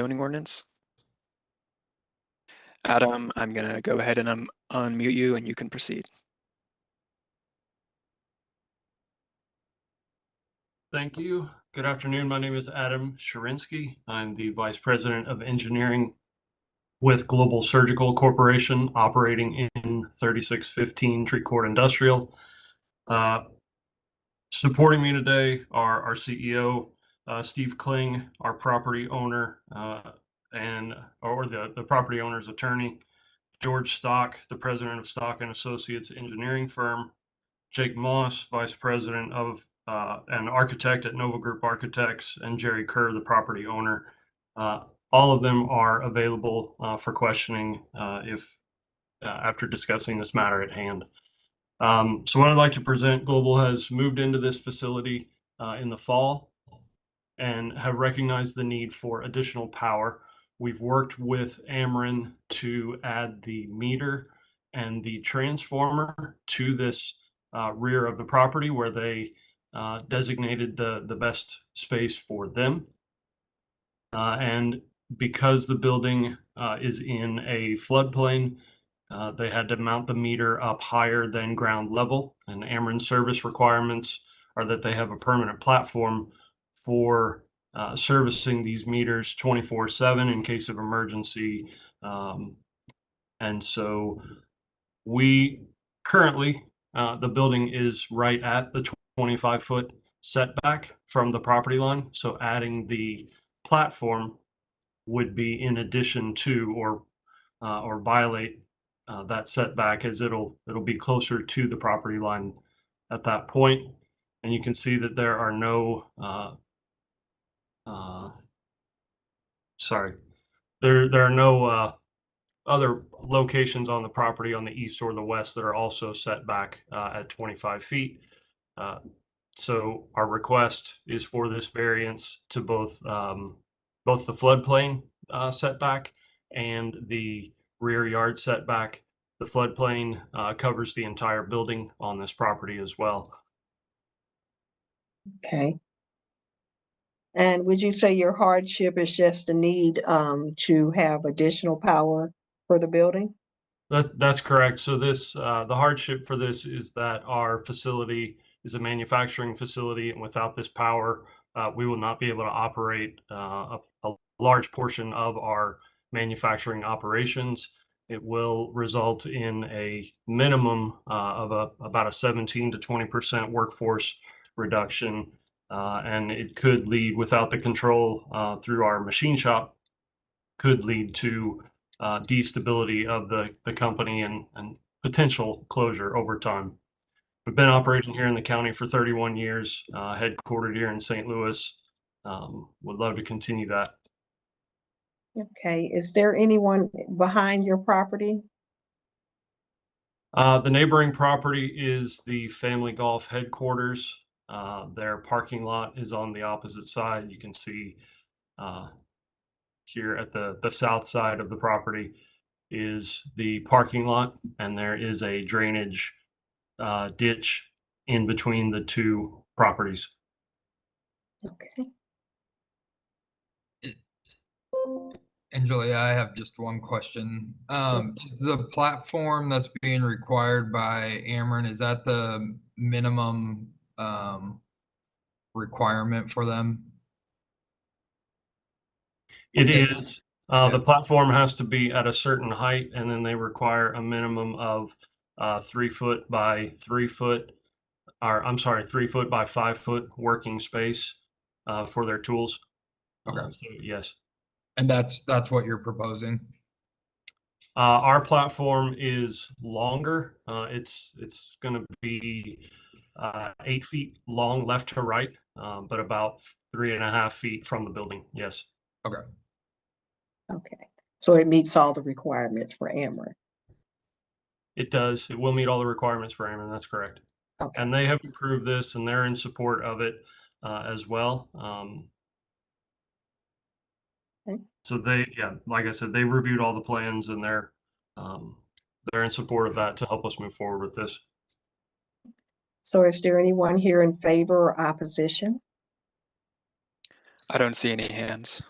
zoning ordinance. Adam, I'm going to go ahead and unmute you and you can proceed. Thank you. Good afternoon. My name is Adam Sharinsky. I'm the Vice President of Engineering with Global Surgical Corporation, operating in 3615 Tree Court Industrial. Supporting me today are our CEO, Steve Kling, our property owner, the property owner's attorney, George Stock, the president of Stock and Associates Engineering Firm, Jake Moss, vice president of and architect at Nova Group Architects, and Jerry Kerr, the property owner. All of them are available for questioning after discussing this matter at hand. So what I'd like to present, Global has moved into this facility in the fall and have recognized the need for additional power. We've worked with Ameren to add the meter and the transformer to this rear of the property where they designated the best space for them. And because the building is in a floodplain, they had to mount the meter up higher than ground level, and Ameren service requirements are that they have a permanent platform for servicing these meters 24/7 in case of emergency. And so we currently, the building is right at the 25-foot setback from the property line. So adding the platform would be in addition to or violate that setback, as it'll be closer to the property line at that point. And you can see that there are no there are no other locations on the property on the east or the west that are also set back at 25 feet. So our request is for this variance to both the floodplain setback and the rear yard setback. The floodplain covers the entire building on this property as well. Okay. And would you say your hardship is just the need to have additional power for the building? That's correct. So this the hardship for this is that our facility is a manufacturing facility, and without this power, we will not be able to operate a large portion of our manufacturing operations. It will result in a minimum of about a 17 to 20% workforce reduction, and it could lead, without the control through our machine shop, could lead to destability of the company and potential closure over time. We've been operating here in the county for 31 years, headquartered here in St. Louis. Would love to continue that. Okay. Is there anyone behind your property? The neighboring property is the Family Golf headquarters. Their parking lot is on the opposite side. You can see here at the south side of the property is the parking lot, and there is a drainage ditch in between the two properties. Okay. And Julia, I have just one question. Is the platform that's being required by Ameren, is that the minimum requirement for them? It is. The platform has to be at a certain height, and then they require a minimum of 3 foot by 3 foot, or I'm sorry, 3 foot by 5 foot working space for their tools. Okay. So yes. And that's what you're proposing? Our platform is longer. It's going to be 8 feet long left to right, but about 3.5 feet from the building. Yes. Okay. Okay. So it meets all the requirements for Ameren. It does. It will meet all the requirements for Ameren. That's correct. Okay. And they have approved this, and they're in support of it as well. Okay. So like I said, they've reviewed all the plans, and they're in support of that to help us move forward with this. So is there anyone here in favor or opposition? I don't see any hands.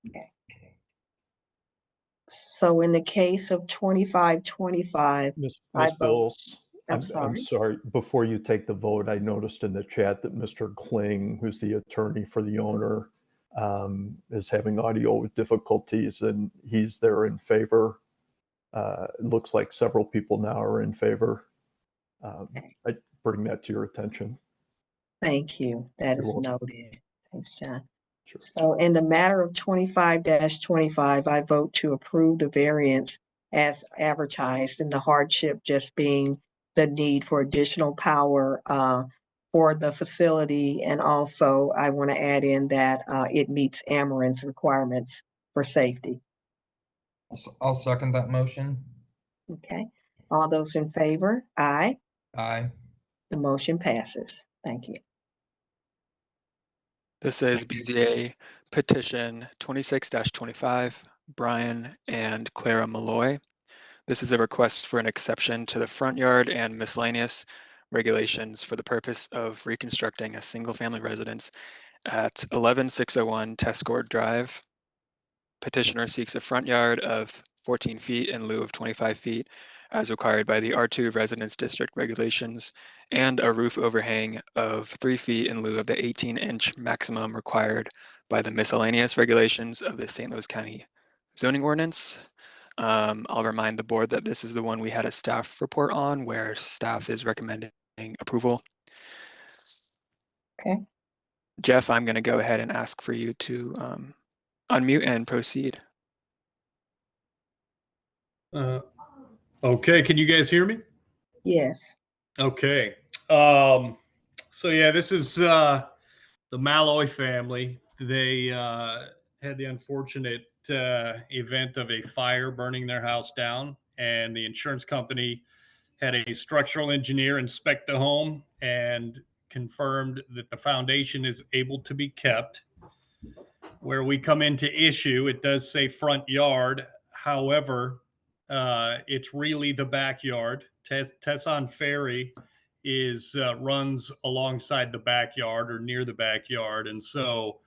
Okay. So in the case of 2525, Ms. I vote, Bills, I'm I'm sorry. sorry, before you take the vote, I noticed in the chat that Mr. Kling, who's the attorney for the owner, is having audio difficulties and he's there in favor. It looks like several people now are in favor. I bring that to your attention. Thank you. That You're is welcome. noted. Thanks, John. Sure. So in the matter of 25-25, I vote to approve the variance as advertised, and the hardship just being the need for additional power for the facility. And also, I want to add in that it meets Ameren's requirements for safety. I'll second that motion. Okay. All those in favor? Aye. Aye. The motion passes. Thank you. This is BZA petition 26-25, Brian and Clara Malloy. This is a request for an exception to the front yard and miscellaneous regulations for the purpose of reconstructing a single-family residence at 11601 Tescord Drive. Petitioner seeks a front yard of 14 feet in lieu of 25 feet as required by the R2 Residence District regulations, and a roof overhang of 3 feet in lieu of the 18-inch maximum required by the miscellaneous regulations of the St. Louis County zoning ordinance. I'll remind the board that this is the one we had a staff report on where staff is recommending approval. Okay. Jeff, I'm going to go ahead and ask for you to unmute and proceed. Okay, can you guys hear me? Yes. Okay. So yeah, this is the Malloy family. They had the unfortunate event of a fire burning their house down, and the insurance company had a structural engineer inspect the home and confirmed that the foundation is able to be kept. Where we come into issue, it does say front yard. However, it's really the backyard. Tesson Ferry is runs alongside the backyard or near the backyard, and so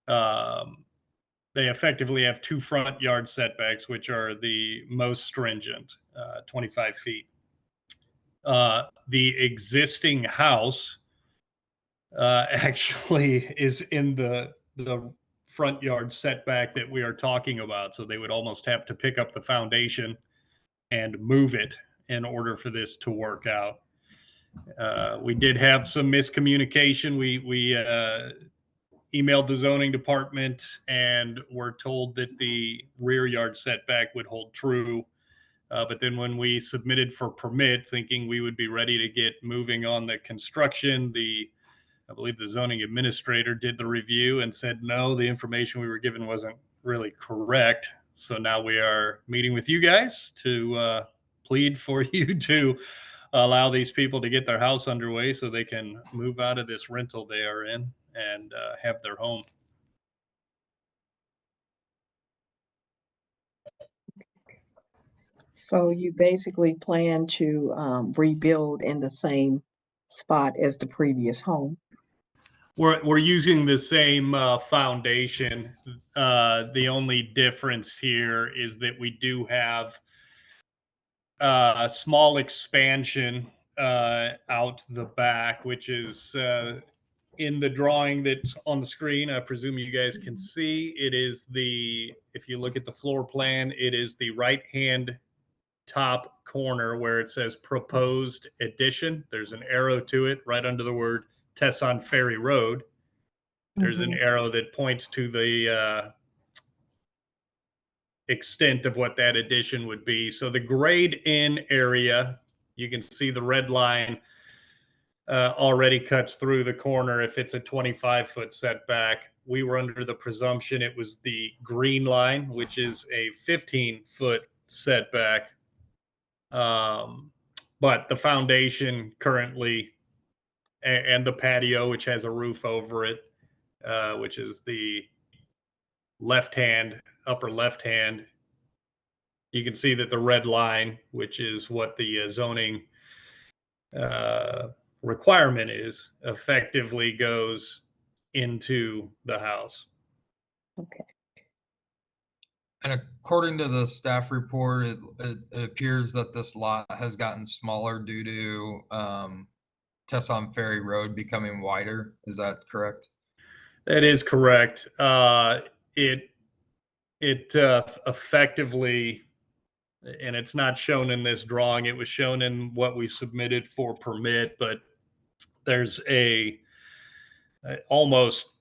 they effectively have two front yard setbacks, which are the most stringent, 25 feet. The existing house actually is in the front yard setback that we are talking about. So they would almost have to pick up the foundation and move it in order for this to work out. We did have some miscommunication. We emailed the zoning department and were told that the rear yard setback would hold true. But then when we submitted for permit, thinking we would be ready to get moving on the construction, I believe the zoning administrator did the review and said, no, the information we were given wasn't really correct. So now we are meeting with you guys to plead for you to allow these people to get their house underway so they can move out of this rental they are in and have their home. So you basically plan to rebuild in the same spot as the previous home? We're using the same foundation. The only difference here is that we do have a small expansion out the back, which is in the drawing that's on the screen. I presume you guys can see. It is if you look at the floor plan, it is the right-hand top corner where it says proposed addition. There's an arrow to it right under the word Tesson Ferry Road. There's an arrow that points to the extent of what that addition would be. So the grade in area, you can see the red line already cuts through the corner if it's a 25-foot setback. We were under the presumption it was the green line, which is a 15-foot setback. But the foundation currently and the patio, which has a roof over it, which is the upper left hand, you can see that the red line, which is what the zoning requirement is, effectively goes into the house. Okay. And according to the staff report, it appears that this lot has gotten smaller due to Tesson Ferry Road becoming wider. Is that correct? That is correct. It effectively, and it's not shown in this drawing, it was shown in what we submitted for permit, but there's a almost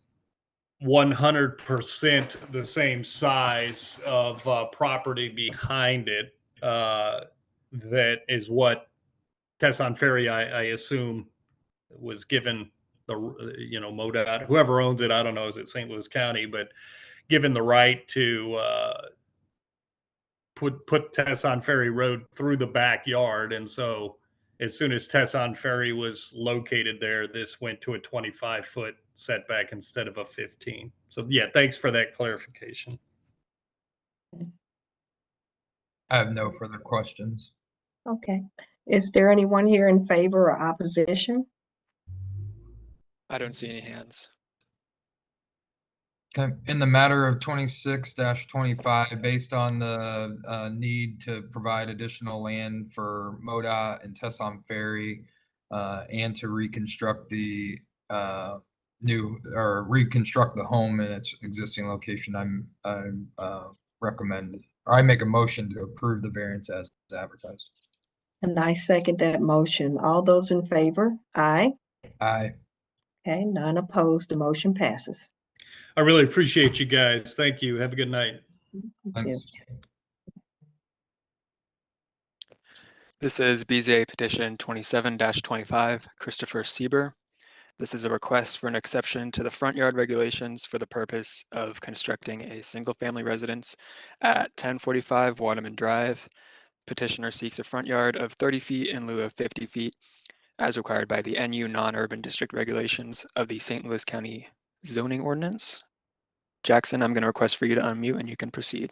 100% the same size of property behind it. That is what Tesson Ferry, I assume, was given the, MoDOT, whoever owns it, I don't know, is it St. Louis County, but given the right to put Tesson Ferry Road through the backyard. And so as soon as Tesson Ferry was located there, this went to a 25-foot setback instead of a 15. So yeah, thanks for that clarification. I have no further questions. Okay. Is there anyone here in favor or opposition? I don't see any hands. Okay. In the matter of 26-25, based on the need to provide additional land for MoDOT and Tesson Ferry, and to reconstruct the reconstruct the home in its existing location, I recommend, or I make a motion to approve the variance as advertised. And I second that motion. All those in favor? Aye. Aye. Okay, none opposed. The motion passes. I really appreciate you guys. Thank you. Have a good night. Thank you. Thanks. This is BZA petition 27-25, Christopher Sieber. This is a request for an exception to the front yard regulations for the purpose of constructing a single-family residence at 1045 Waterman Drive. Petitioner seeks a front yard of 30 feet in lieu of 50 feet, as required by the NU non-urban district regulations of the St. Louis County zoning ordinance. Jackson, I'm going to request for you to unmute and you can proceed.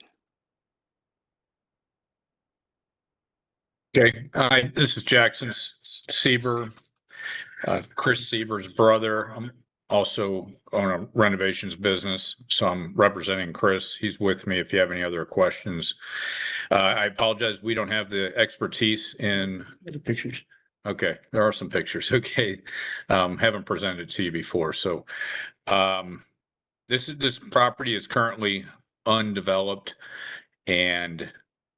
Okay, hi, this is Jackson Sieber, Chris Sieber's brother. I'm also own a renovations business, so I'm representing Chris. He's with me if you have any other questions. I apologize, we don't have the expertise in the pictures. Okay, there are some pictures. Okay, haven't presented to you before, so this property is currently undeveloped, and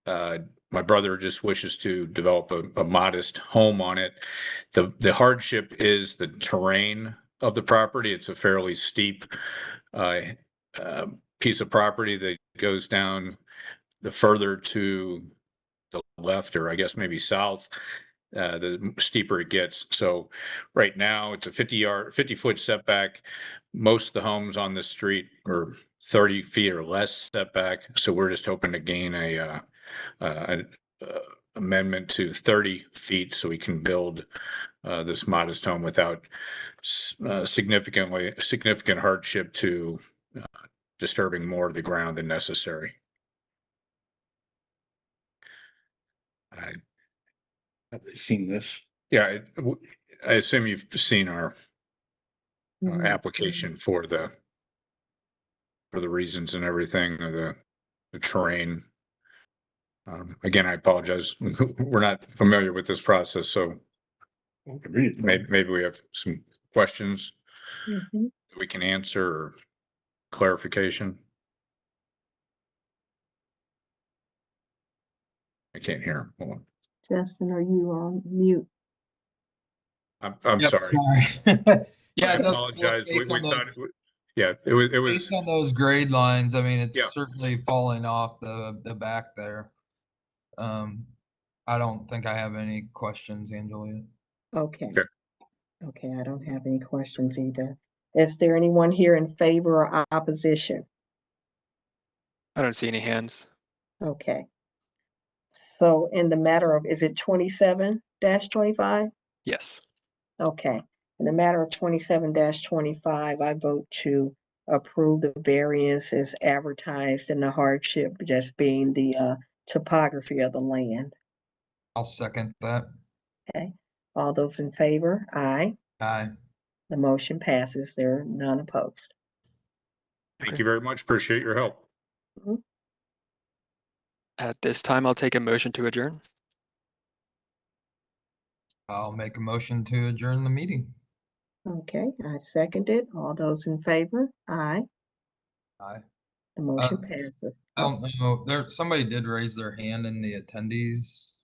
my brother just wishes to develop a modest home on it. The hardship is the terrain of the property. It's a fairly steep piece of property that goes down the further to the left, or I guess maybe south, the steeper it gets. So right now it's a 50-foot setback. Most of the homes on this street are 30 feet or less setback. So we're just hoping to gain an amendment to 30 feet so we can build this modest home without significant hardship to disturbing more of the ground than necessary. Have they seen this? Yeah, I assume you've seen our Mhm. application for the reasons and everything, or the terrain. Again, I apologize. We're not familiar with this process, so maybe we have some questions Mhm. that we can answer or clarification. I can't hear him. Hold on. Justin, are you on mute? I'm Yep, sorry. Yeah, I it does look apologize. We based on those- thought, yeah, it was, based on those grade lines, I mean, it's Yeah. certainly falling off the back there. I don't think I have any questions, Angelia. Okay. Okay. Okay, I don't have any questions either. Is there anyone here in favor or opposition? I don't see any hands. Okay. So in the matter of, is it 27-25? Yes. Okay. In the matter of 27-25, I vote to approve the variance as advertised and the hardship just being the topography of the land. I'll second that. Okay. All those in favor? Aye. Aye. The motion passes. There are none opposed. Thank Okay. you very much. Appreciate your help. At this time, I'll take a motion to adjourn. I'll make a motion to adjourn the meeting. Okay, I second it. All those in favor? Aye. Aye. The motion passes. I don't know, somebody did raise their hand in the attendees.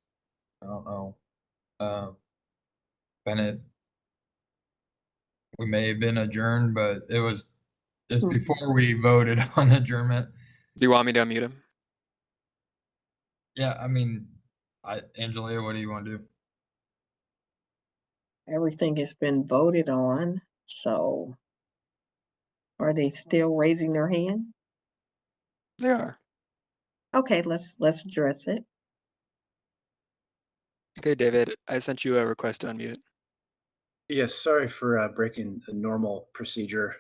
I don't know. Bennett. We may have been adjourned, but it's Hmm. before we voted on adjournment. Do you want me to unmute him? Yeah, I mean, Angelia, what do you want to do? Everything has been voted on, so are they still raising their hand? They are. Okay, let's address it. Okay, David, I sent you a request to unmute. Yes, sorry for breaking the normal procedure,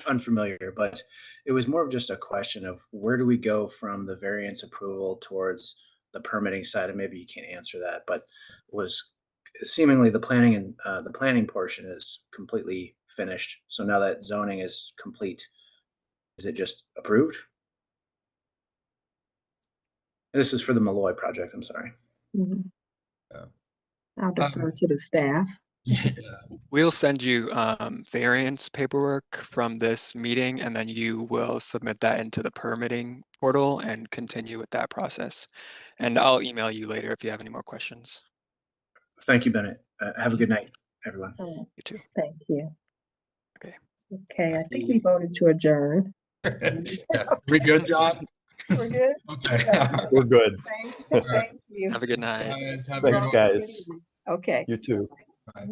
unfamiliar, but it was more of just a question of where do we go from the variance approval towards the permitting side, and maybe you can't answer that, but was seemingly the planning and the planning portion is completely finished. So now that zoning is complete, is it just approved? This is for the Malloy project, I'm sorry. Mhm. Yeah. I'll defer to the staff. Yeah. We'll send you variance paperwork from this meeting, and then you will submit that into the permitting portal and continue with that process. And I'll email you later if you have any more questions. Thank you, Bennett. Have a good night, everyone. Oh, You too. thank you. Okay. Okay, I think we voted to adjourn. Yeah. We good, John? We're good? Okay. We're good. Thank you. Have a good night. Guys, have a Thanks, good one. guys. Okay. You too. Bye.